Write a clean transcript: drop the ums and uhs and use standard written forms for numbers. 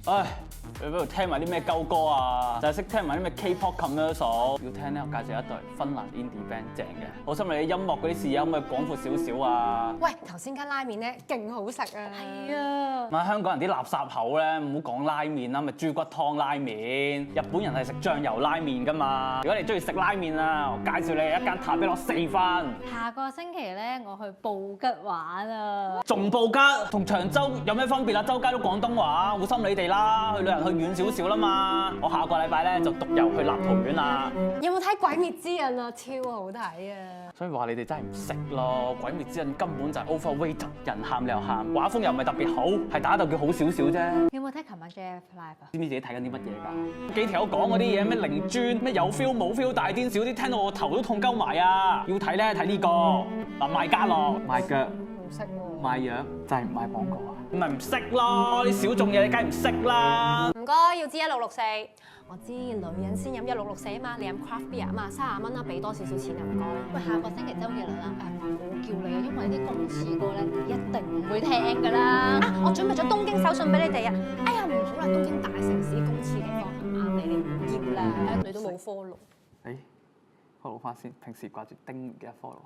唉，你喺度聽埋啲咩鳩歌啊？就係識聽埋啲咩 K-pop commercial。要聽咧，我介紹一隊芬蘭 indie band 正嘅。我心諗你音樂嗰啲視野可唔可以廣闊少少啊？喂，頭先間拉麵咧勁好食啊！係啊，咪香港人啲垃圾口咧，唔好講拉麵啦，咪豬骨湯拉麵。日本人係食醬油拉麵噶嘛。如果你中意食拉麵啊，我介紹你一間塔俾攞4分。下個星期咧我去布吉玩啊！仲布吉同長洲有咩分別啊？周街都廣東話，好心你哋啦，去旅行去遠少少啦嘛。我下個禮拜咧就獨遊去立陶宛啦。有冇睇《鬼滅之刃》啊？超好睇啊！所以話你哋真係唔識咯，《鬼滅之刃》根本就係 overrated，人喊你又喊，畫風又唔係特別好，係打鬥叫好少少啫。有冇睇琴晚 JF Live 啊？知唔知自己睇緊啲乜嘢㗎？幾條友講嗰啲嘢咩靈尊咩有 feel 冇 feel 大癲小啲，聽到我頭都痛鳩埋啊！要睇咧睇呢個嗱賣家樂賣腳唔識喎。賣藥就係唔賣廣告啊！唔係唔識咯，啲小眾嘢你梗係唔識啦。唔該，要支1664。我知女人先飲1664啊嘛，你飲 craft beer 啊嘛，30蚊啦，俾多少少錢啊唔該。喂，下個星期周杰倫啦，我叫你啊，因為啲公廁歌咧一定唔會聽㗎啦。啊，我準備咗東京手信俾你哋啊！哎呀，唔好啦，東京大城市公廁地方唔啱你，你唔要啦，你都冇 follow。誒，follow 翻先，平時掛住叮唔記得 follow。